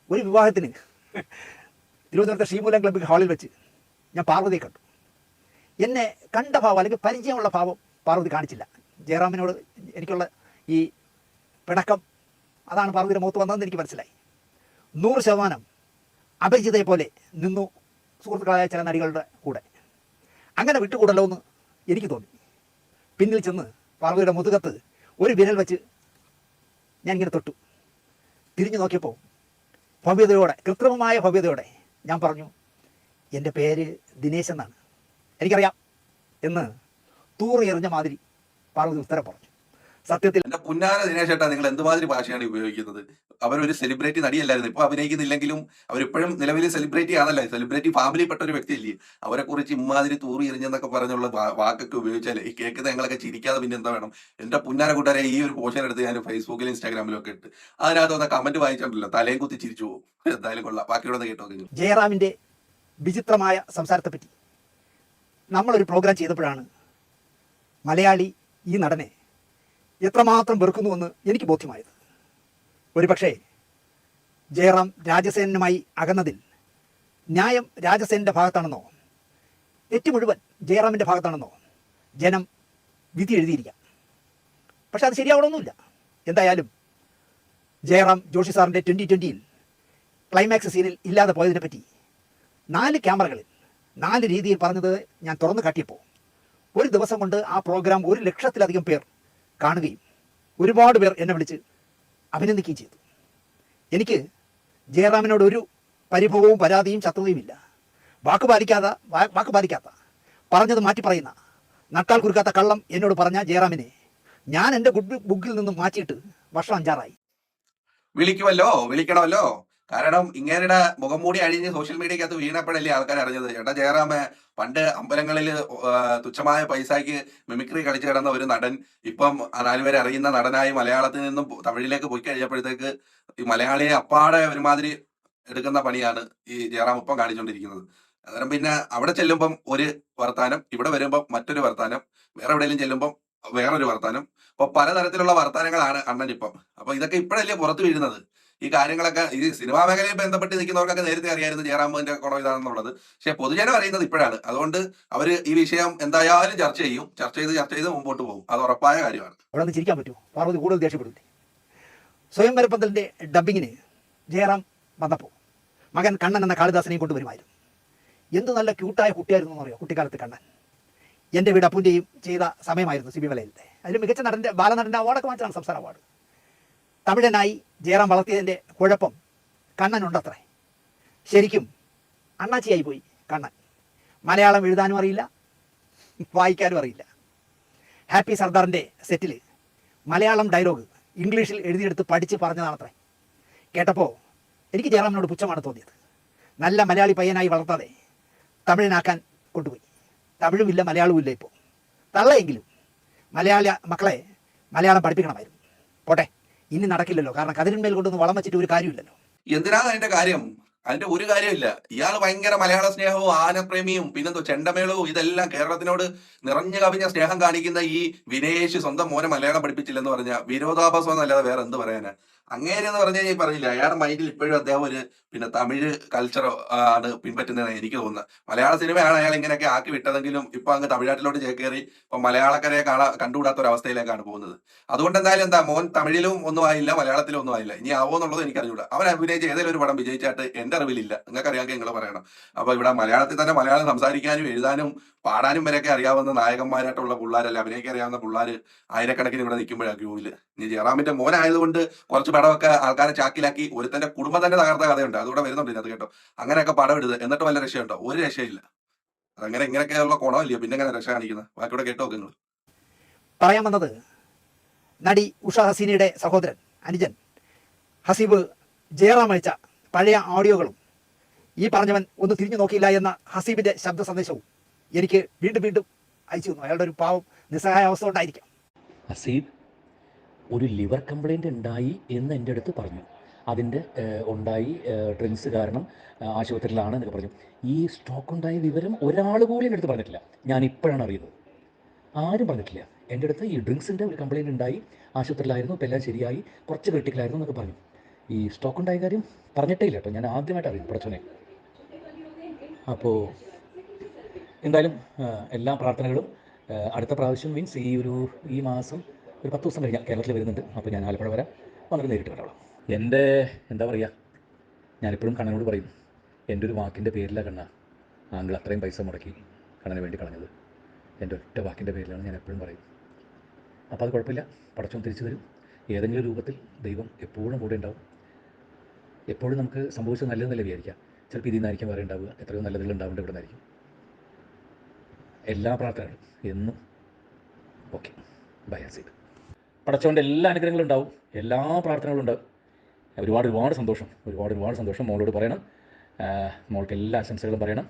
ഒരു വിവാഹത്തിന് തിരുവനന്തപുരത്തെ ശ്രീമൂലം ക്ലബ്ബ് ഹാളിൽ വെച്ച് ഞാൻ പാർവതിയെ കണ്ടു. എന്നെ കണ്ട ഭാവം അല്ലെങ്കിൽ പരിചയമുള്ള ഭാവം പാർവതി കാണിച്ചില്ല. ജയറാമിനോട് എനിക്കുള്ള ഈ പിണക്കം അതാണ് പാർവതിയുടെ മുഖത്ത് വന്നതെന്ന് എനിക്ക് മനസ്സിലായി. 100% അപരിചിതയെ പോലെ നിന്നു സുഹൃത്തുക്കളായ ചില നടികളുടെ കൂടെ. അങ്ങനെ വിട്ടുകൂടല്ലോ എന്ന് എനിക്ക് തോന്നി. പിന്നിൽ ചെന്ന് പാർവതിയുടെ മുതുകത്ത് ഒരു വിരൽ വെച്ച് ഞാൻ ഇങ്ങനെ തൊട്ടു. തിരിഞ്ഞു നോക്കിയപ്പോൾ ഭവ്യതയോടെ, കൃത്രിമമായ ഭവ്യതയോടെ ഞാൻ പറഞ്ഞു, എൻ്റെ പേര് ദിനേശ് എന്നാണ്, എനിക്കറിയാം എന്ന് തൂറിയെറിഞ്ഞ മാതിരി പാർവതി ഉത്തരം പറഞ്ഞു. സത്യത്തിൽ എന്റെ പുന്നാര ദിനേശ് ചേട്ടാ, നിങ്ങൾ എന്തുമാതിരി ഭാഷയാണ് ഉപയോഗിക്കുന്നത്? അവരൊരു സെലിബ്രിറ്റി നടിയല്ലായിരുന്നു, ഇപ്പൊ അഭിനയിക്കുന്നില്ലെങ്കിലും അവരിപ്പോഴും നിലവിൽ സെലിബ്രിറ്റി ആണല്ലോ, സെലിബ്രിറ്റി ഫാമിലിപ്പെട്ട ഒരു വ്യക്തിയല്ലേ. അവരെ കുറിച്ച് ഇമാതിരി തൂറി എറിഞ്ഞെന്നൊക്കെ പറഞ്ഞുള്ള വാക്കൊക്കെ ഉപയോഗിച്ചാൽ ഈ കേൾക്കുന്ന ഞങ്ങളൊക്കെ ചിരിക്കാതെ പിന്നെ എന്താ വേണം? എന്റെ പുന്നാര കൂട്ടുകാരെ, ഈ ഒരു പോഷൻ എടുത്ത് ഞാൻ ഫേസ്ബുക്കിലും ഇൻസ്റ്റാഗ്രാമിലും ഒക്കെ ഇട്ട് അതിനകത്ത് വന്ന കമന്റ് വായിച്ചിട്ടുണ്ടല്ലോ, തലയും കുത്തി ചിരിച്ചു പോകും. എന്തായാലും കൊള്ളാം, ബാക്കിയോടെ കേട്ടോ. ജയറാമിന്റെ വിചിത്രമായ സംസാരത്തെ പറ്റി നമ്മളൊരു പ്രോഗ്രാം ചെയ്തപ്പോഴാണ് മലയാളി ഈ നടനെ എത്രമാത്രം വെറുക്കുന്നുവെന്ന് എനിക്ക് ബോധ്യമായത്. ഒരുപക്ഷെ ജയറാം രാജസേനുമായി അകന്നതിൽ ന്യായം രാജസേനൻ്റെ ഭാഗത്താണെന്നോ തെറ്റ് മുഴുവൻ ജയറാമിൻ്റെ ഭാഗത്താണെന്നോ ജനം വിധി എഴുതിയിരിക്കാം. പക്ഷെ അത് ശരിയാവണമെന്നില്ല. എന്തായാലും ജയറാം ജോഷി സാറിൻ്റെ 2020 ക്ലൈമാക്സ് സീനിൽ ഇല്ലാതെ പോയതിനെ പറ്റി 4 ക്യാമറകളിൽ 4 രീതിയിൽ പറഞ്ഞത് ഞാൻ തുറന്നു കാട്ടിയപ്പോൾ ഒരു ദിവസം കൊണ്ട് ആ പ്രോഗ്രാം 1 ലക്ഷത്തിലധികം പേർ കാണുകയും ഒരുപാട് പേർ എന്നെ വിളിച്ച് അഭിനന്ദിക്കുകയും ചെയ്തു. എനിക്ക് ജയറാമിനോട് ഒരു പരിഭവവും പരാതിയും ശത്രുതയുമില്ല. വാക്ക് പാലിക്കാത്ത പറഞ്ഞത് മാറ്റി പറയുന്ന നട്ടാൽ കുറുക്കാത്ത കള്ളം എന്നോട് പറഞ്ഞ ജയറാമിനെ ഞാൻ എൻ്റെ ഗുഡ് ബുക്കിൽ നിന്നും മാറ്റിയിട്ട് വർഷം 5 വിളിക്കണമല്ലോ. കാരണം ഇങ്ങേരുടെ മുഖം മൂടി അഴിഞ്ഞ് സോഷ്യൽ മീഡിയക്കകത്ത് വീണപ്പോഴല്ലേ ആൾക്കാർ അറിഞ്ഞത്, ചേട്ടാ ജയറാമ പണ്ട് അമ്പലങ്ങളിൽ തുച്ഛമായ പൈസയ്ക്ക് മിമിക്രി കളിച്ചു കിടന്ന ഒരു നടൻ ഇപ്പം 4 പേരെ അറിയുന്ന നടനായി മലയാളത്തിൽ നിന്നും തമിഴിലേക്ക് പോയി കഴിഞ്ഞപ്പോഴത്തേക്ക് ഈ മലയാളിയെ അപ്പാടെ ഒരുമാതിരി എടുക്കുന്ന പണിയാണ് ഈ ജയറാം ഇപ്പം കാണിച്ചുകൊണ്ടിരിക്കുന്നത്. അന്നേരം പിന്നെ അവിടെ ചെല്ലുമ്പം ഒരു വർത്താനം, ഇവിടെ വരുമ്പം മറ്റൊരു വർത്താനം, വേറെ എവിടെയെങ്കിലും ചെല്ലുമ്പം വേറൊരു വർത്താനം. അപ്പൊ പലതരത്തിലുള്ള വർത്താനങ്ങളാണ് അണ്ണൻ ഇപ്പം. അപ്പൊ ഇതൊക്കെ ഇപ്പോഴല്ലേ പുറത്തു വീഴുന്നത്. ഈ കാര്യങ്ങളൊക്കെ ഈ സിനിമാ മേഖലയിൽ ബന്ധപ്പെട്ട് നിൽക്കുന്നവർക്കൊക്കെ നേരത്തെ അറിയായിരുന്നു ജയറാമിന്റെ കുളം ഇതാണെന്നുള്ളത്. പക്ഷെ പൊതുജനം അറിയുന്നത് ഇപ്പോഴാണ്. അതുകൊണ്ട് അവർ ഈ വിഷയം എന്തായാലും ചർച്ച ചെയ്ത് മുമ്പോട്ട് പോകും. അത് ഉറപ്പായ കാര്യമാണ്. അവിടെ നിന്ന് ചിരിക്കാൻ പറ്റുമോ? പാർവതി കൂടുതൽ ദേഷ്യപ്പെടില്ലേ? സ്വയംവര പന്തലിന്റെ ഡബിങ്ങിന് ജയറാം വന്നപ്പോൾ മകൻ കണ്ണൻ എന്ന കാളിദാസനെയും കൊണ്ടുവരുമായിരുന്നു. എന്ത് നല്ല ക്യൂട്ടായ കുട്ടിയായിരുന്നു എന്നറിയോ കുട്ടിക്കാലത്ത് കണ്ണൻ. എൻ്റെ വീട് അപ്പൂൻ്റെയും ചെയ്ത സമയമായിരുന്നു സിബി മലയിലത്തെ. അതിൽ മികച്ച നടൻ്റെ ബാലനടൻ്റെ അവാർഡൊക്കെ വാങ്ങിച്ചാണ് സംസ്ഥാന അവാർഡ്. തമിഴനായി ജയറാം വളർത്തിയതിൻ്റെ കുഴപ്പം കണ്ണനുണ്ടത്രേ. ശരിക്കും അണ്ണാച്ചിയായി പോയി കണ്ണൻ. മലയാളം എഴുതാനും അറിയില്ല, വായിക്കാനും അറിയില്ല. ഹാപ്പി സർദാറിൻ്റെ സെറ്റിൽ മലയാളം ഡയലോഗ് ഇംഗ്ലീഷിൽ എഴുതിയെടുത്ത് പഠിച്ച് പറഞ്ഞതാണത്രേ. കേട്ടപ്പോൾ എനിക്ക് ജയറാമിനോട് പുച്ഛമാണ് തോന്നിയത്. നല്ല മലയാളി പയ്യനായി വളർത്താതെ തമിഴനാക്കാൻ കൊണ്ടുപോയി. തമിഴുമില്ല മലയാളവും ഇല്ല ഇപ്പോൾ. തള്ളയെങ്കിലും മലയാള മക്കളെ മലയാളം പഠിപ്പിക്കണമായിരുന്നു. പോട്ടെ, ഇനി നടക്കില്ലല്ലോ. കാരണം കതിരിന്മേൽ കൊണ്ടൊന്ന് വളം വെച്ചിട്ട് ഒരു കാര്യമില്ലല്ലോ. എന്തിനാണ് അതിന്റെ കാര്യം? അതിന്റെ ഒരു കാര്യമില്ല. ഇയാൾ ഭയങ്കര മലയാള സ്നേഹവും ആനപ്രേമിയും പിന്നെന്തോ ചെണ്ടമേളവും ഇതെല്ലാം കേരളത്തിനോട് നിറഞ്ഞു കവിഞ്ഞ സ്നേഹം കാണിക്കുന്ന ഈ വിനേഷ് സ്വന്തം മോനെ മലയാളം പഠിപ്പിച്ചില്ലെന്ന് പറഞ്ഞാൽ വിരോധാഭാസം എന്നല്ലാതെ വേറെ എന്ത് പറയാനാ? അങ്ങേര് എന്ന് പറഞ്ഞു കഴിഞ്ഞാൽ പറഞ്ഞില്ല, അയാളുടെ മൈൻഡിൽ ഇപ്പോഴും അദ്ദേഹം ഒരു തമിഴ് കൾച്ചർ ആണ് പിൻപറ്റുന്നതെന്ന് എനിക്ക് തോന്നുന്നത്. മലയാള സിനിമയാണ് അയാൾ ഇങ്ങനെയൊക്കെ ആക്കി വിട്ടതെങ്കിലും ഇപ്പൊ അങ്ങ് തമിഴ്നാട്ടിലോട്ട് ചേക്കേറി ഇപ്പൊ മലയാളക്കരയെ കണ്ടുകൂടാത്ത ഒരു അവസ്ഥയിലേക്കാണ് പോകുന്നത്. അതുകൊണ്ട് എന്തായാലും മോൻ തമിഴിലും ഒന്നും ആയില്ല, മലയാളത്തിലും ഒന്നും ആയില്ല. ഇനി ആവോ എന്നുള്ളത് എനിക്ക് അറിഞ്ഞൂടാ. അവൻ അഭിനയിച്ച ഏതെങ്കിലും ഒരു പടം വിജയിച്ചായിട്ട് എന്റെ അറിവിലില്ല. നിങ്ങൾക്ക് അറിയാമെങ്കിൽ നിങ്ങൾ പറയണം. അപ്പൊ ഇവിടെ മലയാളത്തിൽ തന്നെ മലയാളം സംസാരിക്കാനും എഴുതാനും പാടാനും വരെയൊക്കെ അറിയാവുന്ന നായകന്മാരായിട്ടുള്ള പിള്ളേരല്ല, അഭിനയിക്കാൻ അറിയാവുന്ന പിള്ളേർ ആയിരക്കണക്കിന് ഇവിടെ നിൽക്കുമ്പോഴാണ് ക്യൂവില്. ഇനി ജയറാമിന്റെ മോനായതുകൊണ്ട് കുറച്ച് പടമൊക്കെ ആൾക്കാരെ ചാക്കിലാക്കി ഒരുത്തന്റെ കുടുംബം തന്നെ തകർത്ത കഥയുണ്ട്. അതുകൂടെ വരുന്നുണ്ട് ഇതിനകത്ത് കേട്ടോ. അങ്ങനെയൊക്കെ പടം ഇടുന്നത് എന്നിട്ട് വല്ല രക്ഷയുണ്ടോ? ഒരു രക്ഷയില്ല. അതങ്ങനെ ഇങ്ങനെയൊക്കെയുള്ള ഗുണമില്ല. പിന്നെ എങ്ങനെ രക്ഷ കാണിക്കുന്നത്? ബാക്കിയോടെ കേട്ടോ നിങ്ങൾ. പറയാൻ വന്നത് നടി ഉഷ ഹസീനയുടെ സഹോദരൻ അനുജൻ ഹസീബ് ജയറാം അയച്ച പഴയ ഓഡിയോകളും ഈ പറഞ്ഞവൻ ഒന്ന് തിരിഞ്ഞു നോക്കിയില്ല എന്ന ഹസീബിന്റെ ശബ്ദ സന്ദേശവും എനിക്ക് വീണ്ടും അയച്ചു തന്നു. അയാളുടെ ഒരു പാവം നിസ്സഹായ അവസ്ഥ ഉണ്ടായിരിക്കാം. ഹസീബ് ഒരു ലിവർ കംപ്ലൈൻറ്റ് ഉണ്ടായി എന്ന് എൻ്റെ അടുത്ത് പറഞ്ഞു. അതിൻ്റെ ഉണ്ടായി, ഡ്രിങ്ക്സ് കാരണം ആശുപത്രിയിലാണ് എന്നൊക്കെ പറഞ്ഞു. ഈ സ്ട്രോക്ക് ഉണ്ടായ വിവരം ഒരാൾ പോലും എൻ്റെ അടുത്ത് പറഞ്ഞിട്ടില്ല. ഞാൻ ഇപ്പോഴാണ് അറിയുന്നത്. ആരും പറഞ്ഞിട്ടില്ല എൻ്റെ അടുത്ത്. ഈ ഡ്രിങ്ക്സിൻ്റെ ഒരു കംപ്ലൈൻറ്റ് ഉണ്ടായി, ആശുപത്രിയിലായിരുന്നു, ഇപ്പം എല്ലാം ശരിയായി, കുറച്ച് ക്രിട്ടിക്കലായിരുന്നു എന്നൊക്കെ പറഞ്ഞു. ഈ സ്റ്റോക്ക് ഉണ്ടായ കാര്യം പറഞ്ഞിട്ടേ ഇല്ല കേട്ടോ, ഞാൻ ആദ്യമായിട്ട് അറിയുന്നു പടച്ചോനെ. അപ്പോൾ എന്തായാലും എല്ലാ പ്രാർത്ഥനകളും അടുത്ത പ്രാവശ്യം മീൻസ് ഈ മാസം ഒരു 10 ദിവസം കഴിഞ്ഞാൽ കേരളത്തിൽ വരുന്നുണ്ട്. അപ്പോൾ ഞാൻ ആലപ്പുഴ വരാം, വന്നിട്ട് നേരിട്ട് കണ്ടോളാം. എൻ്റെ എന്താ പറയുക, ഞാനിപ്പോഴും കണ്ണനോട് പറയും, എൻ്റെ ഒരു വാക്കിൻ്റെ പേരിലാണ് കണ്ണ ആങ്കിൾ അത്രയും പൈസ മുടക്കി കണ്ണന് വേണ്ടി കളഞ്ഞത്. എൻ്റെ ഒറ്റ വാക്കിൻ്റെ പേരിലാണ് ഞാൻ എപ്പോഴും പറയും. അപ്പോൾ അത് കുഴപ്പമില്ല, പടച്ചോൻ തിരിച്ചു തരും. ഏതെങ്കിലും രൂപത്തിൽ ദൈവം എപ്പോഴും കൂടെ ഉണ്ടാവും. എപ്പോഴും നമുക്ക് സംഭവിച്ചത് നല്ലതെന്നല്ലേ വിചാരിക്കുക. ചിലപ്പോൾ ഇതിൽ നിന്നായിരിക്കും വേറെ ഉണ്ടാവുക, എത്രയോ നല്ലതുകൾ ഉണ്ടാവേണ്ട ഇവിടെ നിന്നായിരിക്കും. എല്ലാ പ്രാർത്ഥനകളും എന്നും ഓക്കെ. ബൈ ഹസീദ്. പടച്ചവൻ്റെ എല്ലാ അനുഗ്രഹങ്ങളും ഉണ്ടാവും, എല്ലാ പ്രാർത്ഥനകളും ഉണ്ടാവും. ഒരുപാട് സന്തോഷം മോളോട് പറയണം. മോൾക്ക് എല്ലാ ആശംസകളും പറയണം.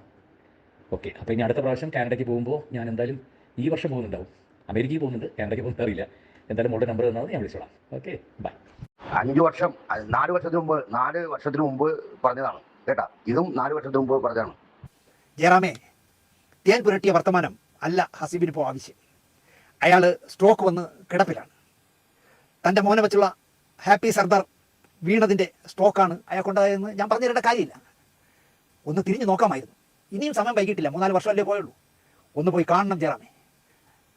ഓക്കെ. അപ്പോൾ ഇനി അടുത്ത പ്രാവശ്യം കാനഡയ്ക്ക് പോകുമ്പോൾ ഞാൻ എന്തായാലും ഈ വർഷം പോകുന്നുണ്ടാവും. അമേരിക്കയിൽ പോകുന്നുണ്ട്, കാനഡയ്ക്ക് പോകുന്നത് അറിയില്ല. എന്തായാലും മോളുടെ നമ്പർ തന്നാൽ ഞാൻ വിളിച്ചോളാം. Okay, by. 4 വർഷത്തിന് മുമ്പ് പറഞ്ഞതാണ് കേട്ടാ. ഇതും 4 വർഷത്തിന് മുമ്പ് പറഞ്ഞതാണ്. ജയറാമേ, തേൻ പുരട്ടിയ വർത്തമാനം അല്ല ഹസീബിന് ഇപ്പോൾ ആവശ്യം. അയാൾ സ്ട്രോക്ക് വന്ന് കിടപ്പിലാണ്. തൻ്റെ മോനെ വെച്ചുള്ള ഹാപ്പി സർദാർ വീണതിൻ്റെ സ്ട്രോക്കാണ് അയാൾക്കുണ്ടായതെന്ന് ഞാൻ പറഞ്ഞു തരേണ്ട കാര്യമില്ല. ഒന്ന് തിരിഞ്ഞു നോക്കാമായിരുന്നു. ഇനിയും സമയം വൈകിട്ടില്ല, 3-4 വർഷമല്ലേ പോയുള്ളൂ. ഒന്ന് പോയി കാണണം ജയറാമേ.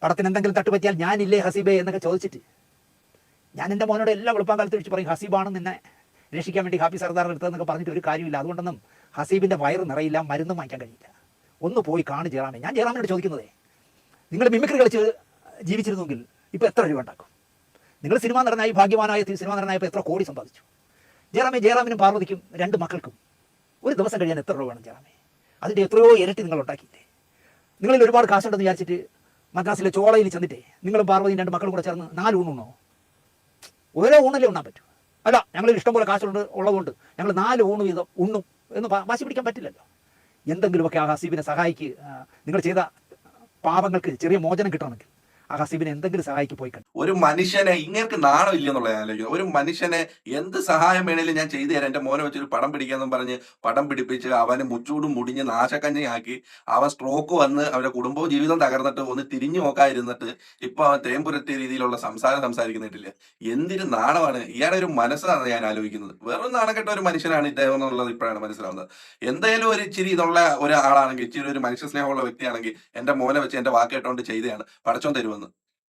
പടത്തിന് എന്തെങ്കിലും തട്ടുപറ്റിയാൽ ഞാനില്ലേ ഹസീബേ എന്നൊക്കെ ചോദിച്ചിട്ട് ഞാൻ എൻ്റെ മോനോട് എല്ലാ വെളുപ്പാങ്കാലത്ത് വിളിച്ച് പറയും, ഹസീബാണ് നിന്നെ രക്ഷിക്കാൻ വേണ്ടി ഹാപ്പി സർദാർ എടുത്തതെന്നൊക്കെ പറഞ്ഞിട്ട് ഒരു കാര്യമില്ല. അതുകൊണ്ടൊന്നും ഹസീബിൻ്റെ വയറ് നിറയില്ല, മരുന്നും വാങ്ങിക്കാൻ കഴിയില്ല. ഒന്ന് പോയി കാണും ജയറാമേ. ഞാൻ ജയറാമിനോട് ചോദിക്കുന്നതേ, നിങ്ങൾ മിമിക്രി കളിച്ച് ജീവിച്ചിരുന്നെങ്കിൽ ഇപ്പോൾ എത്ര രൂപ ഉണ്ടാക്കും? നിങ്ങൾ സിനിമാ നടനായി ഭാഗ്യവാനായ സിനിമാ നടനായപ്പോൾ എത്ര കോടി സമ്പാദിച്ചു? ജയറാമിനും പാർവതിക്കും 2 മക്കൾക്കും ഒരു ദിവസം കഴിയാൻ എത്ര രൂപ വേണം ജയറാമേ? അതിൻ്റെ എത്രയോ ഇരട്ടി നിങ്ങൾ ഉണ്ടാക്കിയില്ലേ? നിങ്ങളിൽ ഒരുപാട് കാശുണ്ടെന്ന് വിചാരിച്ചിട്ട് മദ്രാസിലെ ചോളയിൽ ചെന്നിട്ടേ നിങ്ങളും പാർവതിയും 2 മക്കളും കൂടെ ചേർന്ന് 4 ഊണുണ്ടോ? ഓരോ ഊണല്ലേ ഉണ്ണാൻ പറ്റൂ? അല്ല, ഞങ്ങൾ ഇഷ്ടംപോലെ കാശുണ്ട് ഉള്ളതുകൊണ്ട് ഞങ്ങൾ 4 ഊണ് വീതം ഉണ്ണും എന്ന് വാശി പിടിക്കാൻ പറ്റില്ലല്ലോ. എന്തെങ്കിലുമൊക്കെ ആ ഹസീബിനെ സഹായിക്ക്. നിങ്ങൾ ചെയ്ത പാപങ്ങൾക്ക് ചെറിയ മോചനം കിട്ടണമെങ്കിൽ ആ ഹസീബിനെ എന്തെങ്കിലും സഹായിക്ക് പോയി കണ്ടു. ഒരു മനുഷ്യനെ ഇങ്ങേർക്ക് നാണം ഇല്ലെന്നുള്ള ഞാൻ ആലോചിക്കുന്നത്. ഒരു മനുഷ്യനെ എന്ത് സഹായം വേണേലും ഞാൻ ചെയ്തു തരാം, എൻ്റെ മോനെ വെച്ചൊരു പടം പിടിക്കാന്നും പറഞ്ഞ് പടം പിടിപ്പിച്ച് അവന് മുച്ചൂടും മുടിഞ്ഞ് നാശക്കഞ്ഞയാക്കി അവൻ സ്ട്രോക്ക് വന്ന് അവരുടെ കുടുംബവും ജീവിതം തകർന്നിട്ട് ഒന്ന് തിരിഞ്ഞു നോക്കാതിരുന്നിട്ട് ഇപ്പൊ അവൻ തേമ്പുരത്തിയ രീതിയിലുള്ള സംസാരിക്കുന്നിട്ടില്ല. എന്തൊരു നാണമാണ് ഇയാളുടെ ഒരു മനസ്സാണ് ഞാൻ ആലോചിക്കുന്നത്. വെറും നാണക്കെട്ട ഒരു മനുഷ്യനാണ് ഇദ്ദേഹം എന്നുള്ളത് ഇപ്പോഴാണ് മനസ്സിലാവുന്നത്. എന്തായാലും ഒരു ഇച്ചിരി ഇതുള്ള ഒരാളാണെങ്കിൽ, ഇച്ചിരി ഒരു മനുഷ്യ സ്നേഹമുള്ള വ്യക്തിയാണെങ്കിൽ എൻ്റെ മോനെ വെച്ച് എൻ്റെ വാക്ക് കേട്ടോണ്ട് ചെയ്തതാണ്, പടച്ചോൻ തരുമെന്ന്.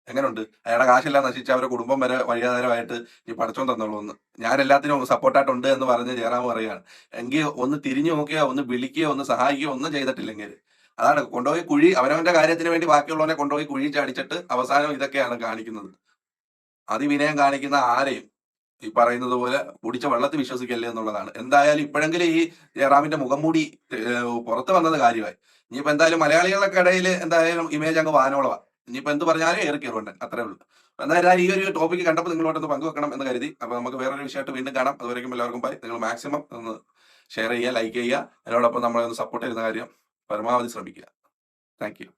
എങ്ങനെയുണ്ട്? അയാളുടെ കാശെല്ലാം നശിച്ച് അവരുടെ കുടുംബം വരെ വഴിയാധാരമായിട്ട് ഈ പടച്ചോൻ തന്നുള്ളൂ എന്ന്. ഞാൻ എല്ലാത്തിനും സപ്പോർട്ടായിട്ടുണ്ട് എന്ന് പറഞ്ഞ് ജയറാം പറയുകയാണ്. എങ്കിൽ ഒന്ന് തിരിഞ്ഞു നോക്കുകയോ ഒന്ന് വിളിക്കുകയോ ഒന്ന് സഹായിക്കുകയോ ഒന്നും ചെയ്തിട്ടില്ലെങ്കിൽ അതാണ് കൊണ്ടുപോയി കുഴി, അവനവന്റെ കാര്യത്തിന് വേണ്ടി ബാക്കിയുള്ളവനെ കൊണ്ടുപോയി കുഴി ചാടിച്ചിട്ട് അവസാനം ഇതൊക്കെയാണ് കാണിക്കുന്നത്. അതിവിനയം കാണിക്കുന്ന ആരെയും ഈ പറയുന്നത് പോലെ കുടിച്ച വെള്ളത്തിൽ വിശ്വസിക്കല്ലേ എന്നുള്ളതാണ്. എന്തായാലും ഇപ്പോഴെങ്കിലും ഈ ജയറാമിന്റെ മുഖം മൂടി പുറത്ത് വന്നത് കാര്യമായി. ഇനിയിപ്പോ എന്തായാലും മലയാളികളുടെ ഇടയിൽ എന്തായാലും ഇമേജ് അങ്ങ് വാനോളവാ. ഇനിയിപ്പോ എന്ത് പറഞ്ഞാലും ഏറി കയറുണ്ട്, അത്രേ ഉള്ളൂ. എന്തായാലും ഈ ഒരു ടോപ്പിക്ക് കണ്ടപ്പോൾ നിങ്ങളോടൊന്ന് പങ്കുവെക്കണം എന്ന് കരുതി. അപ്പൊ നമുക്ക് വേറൊരു വിഷയമായിട്ട് വീണ്ടും കാണാം. അതുവരെയും എല്ലാവർക്കും ബൈ. നിങ്ങൾ മാക്സിമം ഒന്ന് ഷെയർ ചെയ്യുക, ലൈക്ക് ചെയ്യുക. അതിനോടൊപ്പം നമ്മളെ ഒന്ന് സപ്പോർട്ട് ചെയ്യുന്ന കാര്യം പരമാവധി ശ്രമിക്കുക. Thank you.